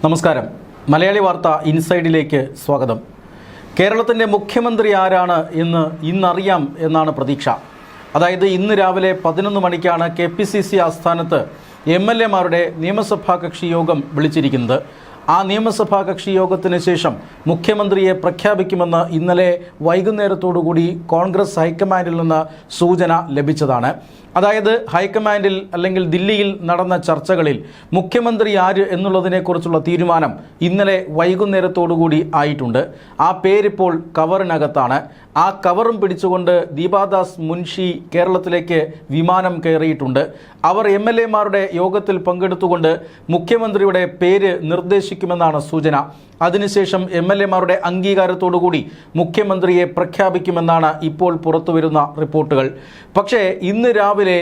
നമസ്കാരം. മലയാളി വാർത്ത ഇൻസൈഡിലേക്ക് സ്വാഗതം. കേരളത്തിൻ്റെ മുഖ്യമന്ത്രി ആരാണ് എന്ന് ഇന്നറിയാം എന്നാണ് പ്രതീക്ഷ. അതായത് ഇന്ന് രാവിലെ 11 മണിക്കാണ് KPCC ആസ്ഥാനത്ത് MLA-മാരുടെ നിയമസഭാ കക്ഷി യോഗം വിളിച്ചിരിക്കുന്നത്. ആ നിയമസഭാ കക്ഷി യോഗത്തിന് ശേഷം മുഖ്യമന്ത്രിയെ പ്രഖ്യാപിക്കുമെന്ന് ഇന്നലെ വൈകുന്നേരത്തോടുകൂടി കോൺഗ്രസ് ഹൈക്കമാൻഡിൽ നിന്ന് സൂചന ലഭിച്ചതാണ്. അതായത് ഹൈക്കമാൻഡിൽ അല്ലെങ്കിൽ ദില്ലിയിൽ നടന്ന ചർച്ചകളിൽ മുഖ്യമന്ത്രി ആര് എന്നുള്ളതിനെക്കുറിച്ചുള്ള തീരുമാനം ഇന്നലെ വൈകുന്നേരത്തോടുകൂടി ആയിട്ടുണ്ട്. ആ പേരിപ്പോൾ കവറിനകത്താണ്. ആ കവറും പിടിച്ചുകൊണ്ട് ദീപാദാസ് മുൻഷി കേരളത്തിലേക്ക് വിമാനം കയറിയിട്ടുണ്ട്. അവർ MLA-മാരുടെ യോഗത്തിൽ പങ്കെടുത്തുകൊണ്ട് മുഖ്യമന്ത്രിയുടെ പേര് നിർദ്ദേശിക്കുമെന്നാണ് സൂചന. അതിനുശേഷം MLA-മാരുടെ അംഗീകാരത്തോടുകൂടി മുഖ്യമന്ത്രിയെ പ്രഖ്യാപിക്കുമെന്നാണ് ഇപ്പോൾ പുറത്തുവരുന്ന റിപ്പോർട്ടുകൾ. പക്ഷേ ഇന്ന് രാവിലെ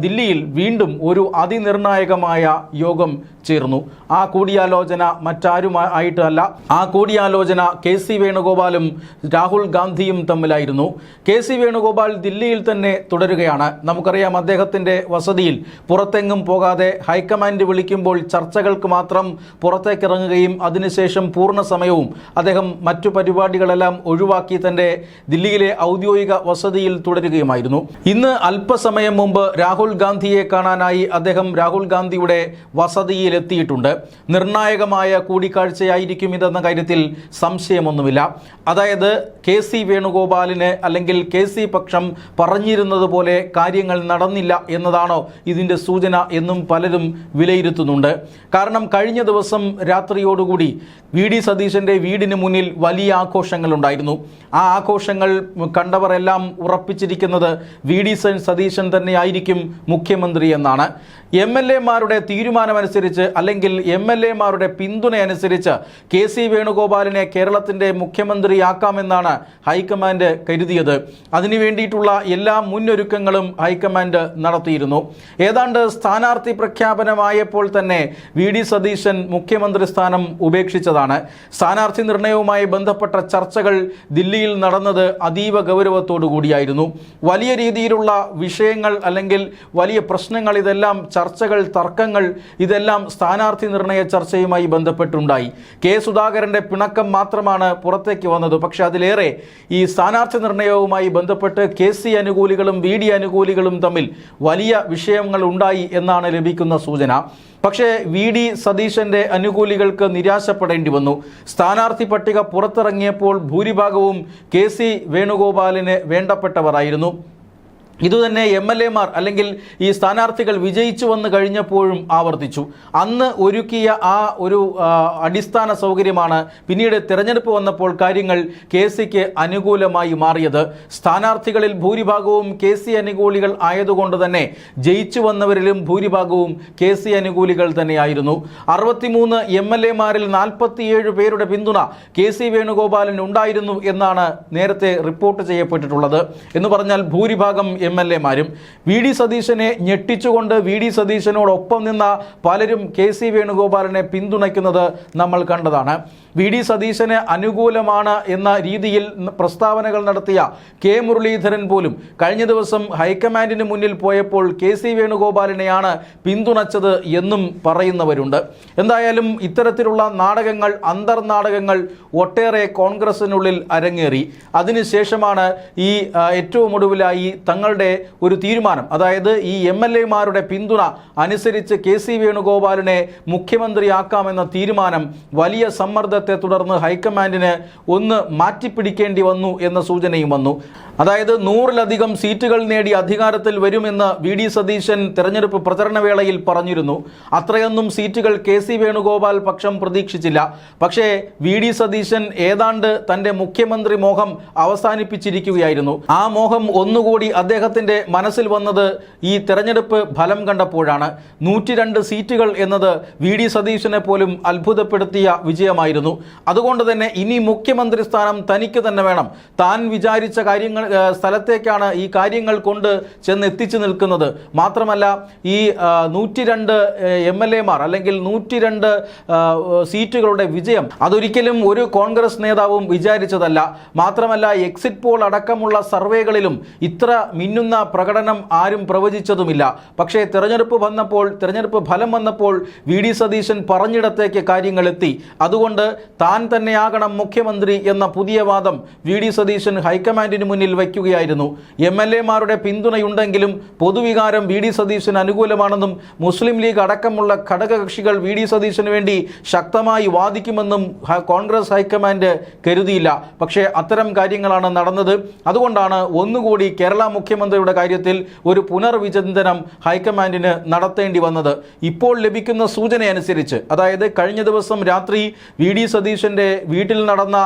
ദില്ലിയിൽ വീണ്ടും ഒരു അതിനിർണായകമായ യോഗം ചേർന്നു. ആ കൂടിയാലോചന മറ്റാരുമായിട്ടല്ല. ആ കൂടിയാലോചന KC വേണുഗോപാലും രാഹുൽ ഗാന്ധിയും തമ്മിലായിരുന്നു. KC വേണുഗോപാൽ ദില്ലിയിൽ തന്നെ തുടരുകയാണ്. നമുക്കറിയാം, അദ്ദേഹത്തിൻ്റെ വസതിയിൽ പുറത്തെങ്ങും പോകാതെ ഹൈക്കമാൻഡ് വിളിക്കുമ്പോൾ ചർച്ചകൾക്ക് മാത്രം പുറത്തേക്കിറങ്ങുകയും അതിനുശേഷം പൂർണ്ണ സമയവും അദ്ദേഹം മറ്റു പരിപാടികളെല്ലാം ഒഴിവാക്കി തൻ്റെ ദില്ലിയിലെ ഔദ്യോഗിക വസതിയിൽ തുടരുകയുമായിരുന്നു. ഇന്ന് അല്പസമയം മുമ്പ് രാഹുൽ ഗാന്ധിയെ കാണാനായി അദ്ദേഹം രാഹുൽ ഗാന്ധിയുടെ വസതിയിൽ എത്തിയിട്ടുണ്ട്. നിർണായകമായ കൂടിക്കാഴ്ചയായിരിക്കും ഇതെന്ന കാര്യത്തിൽ സംശയമൊന്നുമില്ല. അതായത് KC വേണുഗോപാലിന് അല്ലെങ്കിൽ KC പക്ഷം പറഞ്ഞിരുന്നത് പോലെ കാര്യങ്ങൾ നടന്നില്ല എന്നതാണോ ഇതിൻ്റെ സൂചന എന്നും പലരും വിലയിരുത്തുന്നുണ്ട്. കാരണം കഴിഞ്ഞ ദിവസം രാത്രിയോടുകൂടി VD സതീശൻ്റെ വീടിന് മുന്നിൽ വലിയ ആഘോഷങ്ങളുണ്ടായിരുന്നു. ആ ആഘോഷങ്ങൾ കണ്ടവരെല്ലാം ഉറപ്പിച്ചിരിക്കുന്നത് VD സതീശൻ തന്നെയായിരിക്കും മുഖ്യമന്ത്രി എന്നാണ്. MLA-മാരുടെ തീരുമാനമനുസരിച്ച് അല്ലെങ്കിൽ MLA-മാരുടെ പിന്തുണയനുസരിച്ച് KC വേണുഗോപാലിനെ കേരളത്തിൻ്റെ മുഖ്യമന്ത്രിയാക്കാമെന്നാണ് ഹൈക്കമാൻഡ് കരുതിയത്. അതിനു വേണ്ടിയിട്ടുള്ള എല്ലാ മുന്നൊരുക്കങ്ങളും ഹൈക്കമാൻഡ് നടത്തിയിരുന്നു. ഏതാണ്ട് സ്ഥാനാർത്ഥി പ്രഖ്യാപനമായപ്പോൾ തന്നെ VD സതീശൻ മുഖ്യമന്ത്രി സ്ഥാനം ഉപേക്ഷിച്ചതാണ്. സ്ഥാനാർത്ഥി നിർണയവുമായി ബന്ധപ്പെട്ട ചർച്ചകൾ ദില്ലിയിൽ നടന്നത് അതീവ ഗൗരവത്തോടു കൂടിയായിരുന്നു. വലിയ രീതിയിലുള്ള വിഷയങ്ങൾ അല്ലെങ്കിൽ വലിയ പ്രശ്നങ്ങൾ, ഇതെല്ലാം ചർച്ചകൾ, തർക്കങ്ങൾ, ഇതെല്ലാം സ്ഥാനാർത്ഥി നിർണയ ചർച്ചയുമായി ബന്ധപ്പെട്ടുണ്ടായി. സുധാകരൻ്റെ പിണക്കം മാത്രമാണ് പുറത്തേക്ക് വന്നത്. പക്ഷേ അതിലേറെ ഈ സ്ഥാനാർത്ഥി നിർണയവുമായി ബന്ധപ്പെട്ട് KC അനുകൂലികളും VD അനുകൂലികളും തമ്മിൽ വലിയ വിഷയങ്ങൾ ഉണ്ടായി എന്നാണ് ലഭിക്കുന്ന സൂചന. പക്ഷേ VD സതീശൻ്റെ അനുകൂലികൾക്ക് നിരാശപ്പെടേണ്ടി വന്നു. സ്ഥാനാർത്ഥി പട്ടിക പുറത്തിറങ്ങിയപ്പോൾ ഭൂരിഭാഗവും KC വേണുഗോപാലിന് വേണ്ടപ്പെട്ടവരായിരുന്നു. ഇതുതന്നെ MLA-മാർ അല്ലെങ്കിൽ ഈ സ്ഥാനാർത്ഥികൾ വിജയിച്ചു വന്നു കഴിഞ്ഞപ്പോഴും ആവർത്തിച്ചു. അന്ന് ഒരുക്കിയ ആ ഒരു അടിസ്ഥാന സൗകര്യമാണ് പിന്നീട് തിരഞ്ഞെടുപ്പ് വന്നപ്പോൾ കാര്യങ്ങൾ KCക്ക് അനുകൂലമായി മാറിയത്. സ്ഥാനാർത്ഥികളിൽ ഭൂരിഭാഗവും KC അനുകൂലികൾ ആയതുകൊണ്ട് തന്നെ ജയിച്ചു വന്നവരിലും ഭൂരിഭാഗവും KC അനുകൂലികൾ തന്നെയായിരുന്നു. 63 MLA-മാരിൽ 47 പേരുടെ പിന്തുണ KC വേണുഗോപാലിന് ഉണ്ടായിരുന്നു എന്നാണ് നേരത്തെ റിപ്പോർട്ട് ചെയ്യപ്പെട്ടിട്ടുള്ളത്. എന്ന് പറഞ്ഞാൽ ഭൂരിഭാഗം MLA-മാരും VD സതീശനെ ഞെട്ടിച്ചുകൊണ്ട് VD സതീശനോടൊപ്പം നിന്ന പലരും KC വേണുഗോപാലിനെ പിന്തുണയ്ക്കുന്നത് നമ്മൾ കണ്ടതാണ്. VD സതീശന് അനുകൂലമാണ് എന്ന രീതിയിൽ പ്രസ്താവനകൾ നടത്തിയ K മുരളീധരൻ പോലും കഴിഞ്ഞ ദിവസം ഹൈക്കമാൻഡിന് മുന്നിൽ പോയപ്പോൾ KC വേണുഗോപാലിനെയാണ് പിന്തുണച്ചത് എന്നും പറയുന്നവരുണ്ട്. എന്തായാലും ഇത്തരത്തിലുള്ള നാടകങ്ങൾ, അന്തർനാടകങ്ങൾ ഒട്ടേറെ കോൺഗ്രസിനുള്ളിൽ അരങ്ങേറി. അതിനുശേഷമാണ് ഈ ഏറ്റവും ഒടുവിലായി തങ്ങളുടെ ഒരു തീരുമാനം, അതായത് ഈ MLA-മാരുടെ പിന്തുണ അനുസരിച്ച് KC വേണുഗോപാലിനെ മുഖ്യമന്ത്രിയാക്കാമെന്ന തീരുമാനം വലിയ സമ്മർദ്ദത്തെ തുടർന്ന് ഹൈക്കമാൻഡിന് ഒന്ന് മാറ്റിപ്പിടിക്കേണ്ടി വന്നു എന്ന സൂചനയും വന്നു. അതായത് 100-ലധികം സീറ്റുകൾ നേടി അധികാരത്തിൽ വരുമെന്ന് VD സതീശൻ തെരഞ്ഞെടുപ്പ് പ്രചരണ വേളയിൽ പറഞ്ഞിരുന്നു. അത്രയൊന്നും സീറ്റുകൾ KC വേണുഗോപാൽ പക്ഷം പ്രതീക്ഷിച്ചില്ല. പക്ഷേ VD സതീശൻ ഏതാണ്ട് തൻ്റെ മുഖ്യമന്ത്രി മോഹം അവസാനിപ്പിച്ചിരിക്കുകയായിരുന്നു. ആ മോഹം ഒന്നുകൂടി അദ്ദേഹത്തിൻ്റെ മനസ്സിൽ വന്നത് ഈ തെരഞ്ഞെടുപ്പ് ഫലം കണ്ടപ്പോഴാണ്. 102 സീറ്റുകൾ എന്നത് VD സതീശനെ പോലും അത്ഭുതപ്പെടുത്തിയ വിജയമായിരുന്നു. അതുകൊണ്ട് തന്നെ ഇനി മുഖ്യമന്ത്രി സ്ഥാനം തനിക്ക് തന്നെ വേണം. താൻ വിചാരിച്ച കാര്യങ്ങൾ സ്ഥലത്തേക്കാണ് ഈ കാര്യങ്ങൾ കൊണ്ട് ചെന്ന് എത്തിച്ചു നിൽക്കുന്നത്. മാത്രമല്ല ഈ 102 MLA-മാർ അല്ലെങ്കിൽ 102 സീറ്റുകളുടെ വിജയം അതൊരിക്കലും ഒരു കോൺഗ്രസ് നേതാവും വിചാരിച്ചതല്ല. മാത്രമല്ല എക്സിറ്റ് പോൾ അടക്കമുള്ള സർവേകളിലും ഇത്ര മിന്നുന്ന പ്രകടനം ആരും പ്രവചിച്ചതുമില്ല. പക്ഷേ തെരഞ്ഞെടുപ്പ് ഫലം വന്നപ്പോൾ വി.ഡി. സതീശൻ പറഞ്ഞിടത്തേക്ക് കാര്യങ്ങൾ എത്തി. അതുകൊണ്ട് താൻ തന്നെയാകണം മുഖ്യമന്ത്രി എന്ന പുതിയ വാദം വി.ഡി. സതീശൻ ഹൈക്കമാൻഡിന് മുന്നിൽ വയ്ക്കുകയായിരുന്നു. MLA-മാരുടെ പിന്തുണയുണ്ടെങ്കിലും പൊതുവികാരം വി.ഡി. സതീശന് അനുകൂലമാണെന്നും മുസ്ലിം ലീഗ് അടക്കമുള്ള ഘടകകക്ഷികൾ വി.ഡി. സതീശന് വേണ്ടി ശക്തമായി വാദിക്കുമെന്നും കോൺഗ്രസ് ഹൈക്കമാൻഡ് കരുതിയില്ല. പക്ഷേ അത്തരം കാര്യങ്ങളാണ് നടന്നത്. അതുകൊണ്ടാണ് ഒന്നുകൂടി കേരള മുഖ്യമന്ത്രിയുടെ കാര്യത്തിൽ ഒരു പുനർവിചിന്തനം ഹൈക്കമാൻഡിന് നടത്തേണ്ടി വന്നത്. ഇപ്പോൾ ലഭിക്കുന്ന സൂചനയനുസരിച്ച്, അതായത് കഴിഞ്ഞ ദിവസം രാത്രി വി.ഡി. സതീശന്റെ വീട്ടിൽ നടന്ന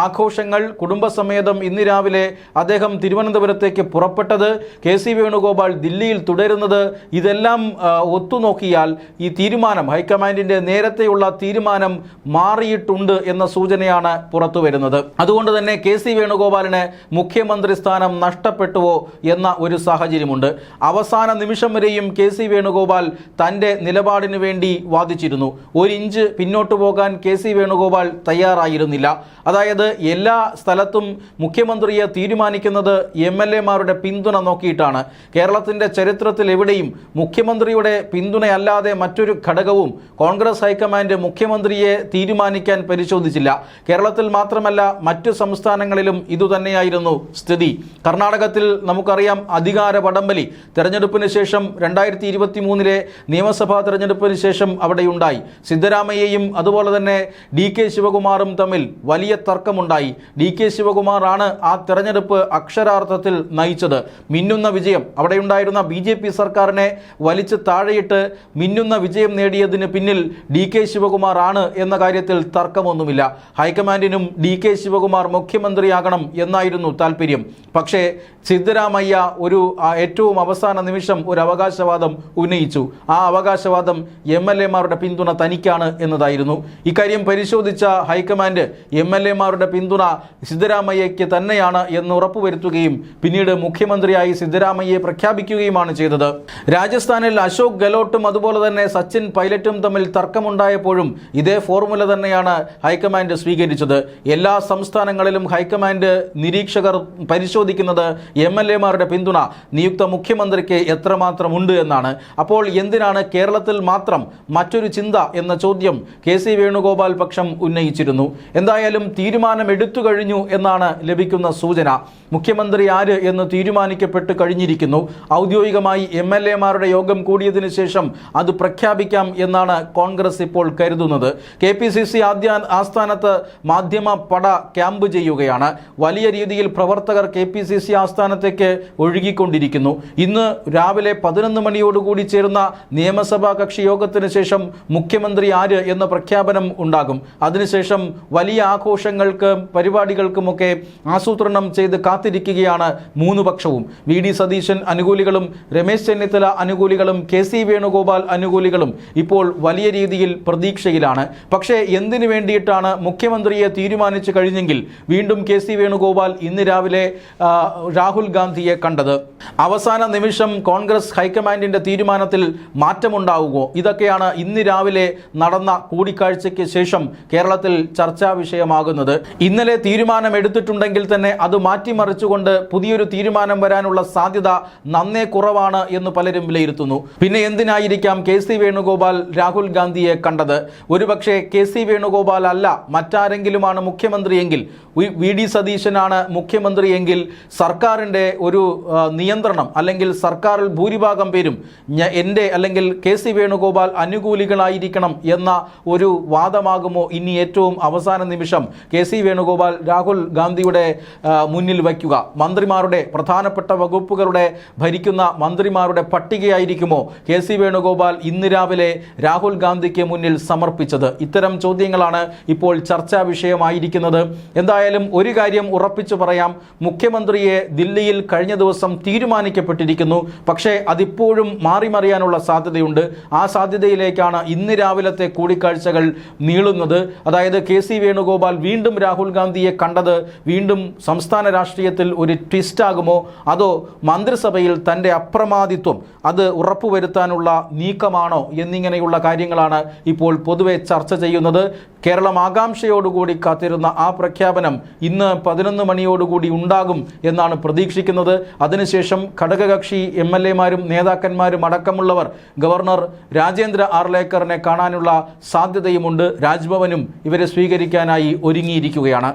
ആഘോഷങ്ങൾ കുടുംബസമേതം ഇന്ന് രാവിലെ അദ്ദേഹം തിരുവനന്തപുരത്തേക്ക് പുറപ്പെട്ടത്, കെ.സി. വേണുഗോപാൽ ദില്ലിയിൽ തുടരുന്നത്, ഇതെല്ലാം ഒത്തുനോക്കിയാൽ ഈ തീരുമാനം ഹൈക്കമാൻഡിന്റെ നേരത്തെയുള്ള തീരുമാനം മാറിയിട്ടുണ്ട് എന്ന സൂചനയാണ് പുറത്തു വരുന്നത്. അതുകൊണ്ട് തന്നെ കെ.സി. വേണുഗോപാലിന് മുഖ്യമന്ത്രി സ്ഥാനം നഷ്ടപ്പെട്ടുവോ എന്ന ഒരു സാഹചര്യമുണ്ട്. അവസാന നിമിഷം വരെയും കെ.സി. വേണുഗോപാൽ തൻ്റെ നിലപാടിന് വേണ്ടി വാദിച്ചിരുന്നു. ഒരു ഇഞ്ച് പിന്നോട്ട് പോകാൻ കെ.സി. വേണുഗോപാൽ തയ്യാറായിരുന്നില്ല. അതായത് എല്ലാ സ്ഥലത്തും മുഖ്യമന്ത്രിയെ തീരുമാനിക്കുന്നത് MLA-മാരുടെ പിന്തുണ നോക്കിയിട്ടാണ്. കേരളത്തിൻ്റെ ചരിത്രത്തിൽ എവിടെയും മുഖ്യമന്ത്രിയുടെ പിന്തുണയല്ലാതെ മറ്റൊരു ഘടകവും കോൺഗ്രസ് ഹൈക്കമാൻഡ് മുഖ്യമന്ത്രിയെ തീരുമാനിക്കാൻ പരിശോധിച്ചില്ല. കേരളത്തിൽ മാത്രമല്ല മറ്റു സംസ്ഥാനങ്ങളിലും ഇതുതന്നെയായിരുന്നു സ്ഥിതി. കർണാടകത്തിൽ നമുക്കറിയാം അധികാര വടംവലി തെരഞ്ഞെടുപ്പിന് ശേഷം 2023 നിയമസഭാ തെരഞ്ഞെടുപ്പിന് ശേഷം അവിടെയുണ്ടായി. സിദ്ധരാമയ്യയും അതുപോലെ തന്നെ DK ശിവകുമാറും തമ്മിൽ വലിയ തർക്കമുണ്ടായി. DK ശിവകുമാറാണ് ആ തെരഞ്ഞെടുപ്പ് അക്ഷരാർത്ഥത്തിൽ നയിച്ചത്. മിന്നുന്ന വിജയം അവിടെയുണ്ടായിരുന്ന BJP സർക്കാരിനെ വലിച്ചു താഴെയിട്ട് മിന്നുന്ന വിജയം നേടിയതിന് പിന്നിൽ DK ശിവകുമാർ ആണ് എന്ന കാര്യത്തിൽ തർക്കമൊന്നുമില്ല. ഹൈക്കമാൻഡിനും DK ശിവകുമാർ മുഖ്യമന്ത്രിയാകണം എന്നായിരുന്നു താല്പര്യം. പക്ഷേ സിദ്ധരാമയ്യ ഒരു ഏറ്റവും അവസാന നിമിഷം ഒരു അവകാശവാദം ഉന്നയിച്ചു. ആ അവകാശവാദം MLA-മാരുടെ പിന്തുണ തനിക്കാണ് എന്നതായിരുന്നു. ഇക്കാര്യം പരിശോധിച്ച ഹൈക്കമാൻഡ് MLA-മാരുടെ പിന്തുണ സിദ്ധരാമയ്യയ്ക്ക് തന്നെയാണ് എന്ന് ഉറപ്പുവരുത്തുകയും പിന്നീട് മുഖ്യമന്ത്രിയായി സിദ്ധരാമയ്യയെ പ്രഖ്യാപിക്കുകയുമാണ് ചെയ്തത്. രാജസ്ഥാനിൽ അശോക് ഗെഹ്ലോട്ടും അതുപോലെ തന്നെ സച്ചിൻ പൈലറ്റും തമ്മിൽ തർക്കമുണ്ടായപ്പോഴും ഇതേ ഫോർമുല തന്നെയാണ് ഹൈക്കമാൻഡ് സ്വീകരിച്ചത്. എല്ലാ സംസ്ഥാനങ്ങളിലും ഹൈക്കമാൻഡ് നിരീക്ഷകർ പരിശോധിക്കുന്നത് MLA-മാരുടെ പിന്തുണ നിയുക്ത മുഖ്യമന്ത്രിക്ക് എത്രമാത്രം ഉണ്ട് എന്നാണ്. അപ്പോൾ എന്തിനാണ് കേരളത്തിൽ മാത്രം മറ്റൊരു ചിന്ത എന്ന ചോദ്യം കെ.സി. വേണുഗോപാൽ പക്ഷം ഉന്നയിച്ചിരുന്നു. എന്തായാലും തീരുമാനം എടുത്തു കഴിഞ്ഞു എന്നാണ് ലഭിക്കുന്ന സൂചന. മുഖ്യമന്ത്രി ആര് എന്ന് തീരുമാനിക്കപ്പെട്ട് കഴിഞ്ഞിരിക്കുന്നു. ഔദ്യോഗികമായി MLA-മാരുടെ യോഗം കൂടിയതിനു ശേഷം അത് പ്രഖ്യാപിക്കാം എന്നാണ് കോൺഗ്രസ് ഇപ്പോൾ കരുതുന്നത്. KPCC ആസ്ഥാനത്ത് മാധ്യമ പട ക്യാമ്പ് ചെയ്യുകയാണ്. വലിയ രീതിയിൽ പ്രവർത്തകർ KPCC ആസ്ഥാനത്തേക്ക് ഒഴുകിക്കൊണ്ടിരിക്കുന്നു. ഇന്ന് രാവിലെ 11 മണിയോടുകൂടി ചേരുന്ന നിയമസഭാ കക്ഷി യോഗത്തിന് ശേഷം മുഖ്യമന്ത്രി ആര് എന്ന പ്രഖ്യാപനം ഉണ്ടാകും. അതിനുശേഷം വലിയ ആഘോഷങ്ങൾക്കും പരിപാടികൾക്കുമൊക്കെ ആസൂത്രണം ചെയ്ത് കാത്തിരിക്കുകയാണ് മൂന്ന് പക്ഷവും. വി.ഡി. സതീശൻ അനുകൂലികളും രമേശ് ചെന്നിത്തല അനുകൂലികളും കെ.സി. വേണുഗോപാൽ അനുകൂലികളും ഇപ്പോൾ വലിയ രീതിയിൽ പ്രതീക്ഷയിലാണ്. പക്ഷേ എന്തിനു വേണ്ടിയിട്ടാണ് മുഖ്യമന്ത്രിയെ തീരുമാനിച്ചു കഴിഞ്ഞെങ്കിൽ വീണ്ടും കെ.സി. വേണുഗോപാൽ ഇന്ന് രാവിലെ രാഹുൽ ഗാന്ധിയെ കണ്ടത്. അവസാന നിമിഷം കോൺഗ്രസ് ഹൈക്കമാൻഡിന്റെ തീരുമാനത്തിൽ മാറ്റമുണ്ടാവുമോ? ഇതൊക്കെയാണ് ഇന്ന് രാവിലെ നടന്ന കൂടിക്കാഴ്ചയ്ക്ക് ശേഷം കേരളത്തിൽ ചർച്ചാ വിഷയമാകുന്നത്. ഇന്നലെ തീരുമാനം എടുത്തിട്ടുണ്ടെങ്കിൽ തന്നെ അത് മാറ്റിമറിച്ചുകൊണ്ട് പുതിയൊരു തീരുമാനം വരാനുള്ള സാധ്യത നന്നേ കുറവാണ് എന്ന് പലരും വിലയിരുത്തുന്നു. പിന്നെ എന്തിനായിരിക്കാം കെ.സി. വേണുഗോപാൽ രാഹുൽ ഗാന്ധിയെ കണ്ടത്? ഒരുപക്ഷെ കെ.സി. വേണുഗോപാൽ അല്ല മറ്റാരെങ്കിലുമാണ് മുഖ്യമന്ത്രിയെങ്കിൽ, വി.ഡി. സതീശനാണ് മുഖ്യമന്ത്രിയെങ്കിൽ സർക്കാരിൻ്റെ ഒരു നിയന്ത്രണം അല്ലെങ്കിൽ സർക്കാരിൽ ഭൂരിഭാഗം പേരും എൻ്റെ അല്ലെങ്കിൽ കെ.സി. വേണുഗോപാൽ അനുകൂലികളായിരിക്കണം എന്ന ഒരു വാദമാകുമോ ഇനി ഏറ്റവും അവസാന നിമിഷം കെ.സി. വേണുഗോപാൽ രാഹുൽ ഗാന്ധിയുടെ മുന്നിൽ വയ്ക്കുക? മന്ത്രിമാരുടെ പ്രധാനപ്പെട്ട വകുപ്പുകളുടെ ഭരിക്കുന്ന മന്ത്രിമാരുടെ പട്ടികയായിരിക്കുമോ കെ.സി. വേണുഗോപാൽ ഇന്ന് രാവിലെ രാഹുൽ ഗാന്ധിക്ക് മുന്നിൽ സമർപ്പിച്ചത്? ഇത്തരം ചോദ്യങ്ങളാണ് ഇപ്പോൾ ചർച്ചാ വിഷയമായിരിക്കുന്നത്. എന്തായാലും ഒരു കാര്യം ഉറപ്പിച്ചു പറയാം, മുഖ്യമന്ത്രിയെ ദില്ലിയിൽ കഴിഞ്ഞ ദിവസം തീരുമാനിക്കപ്പെട്ടിരിക്കുന്നു. പക്ഷേ അതിപ്പോഴും മാറിമറിയാനുള്ള സാധ്യതയുണ്ട്. ആ സാധ്യതയിലേക്കാണ് ഇന്ന് രാവിലത്തെ കൂടിക്കാഴ്ചകൾ നീളുന്നത്. അതായത് കെ.സി. വേണുഗോപാൽ വീണ്ടും രാഹുൽ ഗാന്ധിയെ കണ്ടത് വീണ്ടും സംസ്ഥാന രാഷ്ട്രീയത്തിൽ ഒരു ട്വിസ്റ്റാകുമോ, അതോ മന്ത്രിസഭയിൽ തൻ്റെ അപ്രമാദിത്വം അത് ഉറപ്പുവരുത്താനുള്ള നീക്കമാണോ എന്നിങ്ങനെയുള്ള കാര്യങ്ങളാണ് ഇപ്പോൾ പൊതുവെ ചർച്ച ചെയ്യുന്നത്. കേരളം ആകാംക്ഷയോടുകൂടി കാത്തിരുന്ന ആ പ്രഖ്യാപനം ഇന്ന് 11 മണിയോടുകൂടി ഉണ്ടാകും എന്നാണ് പ്രതീക്ഷിക്കുന്നത്. അതിനുശേഷം ഘടകകക്ഷി MLA-മാരും നേതാക്കന്മാരും അടക്കമുള്ളവർ ഗവർണർ രാജേന്ദ്ര ആർലേക്കറിനെ കാണാനുള്ള സാധ്യതയുമുണ്ട്. രാജ്ഭവനും ഇവരെ സ്വീകരിക്കാനായി ഒരുങ്ങിയിരിക്കുകയാണ്.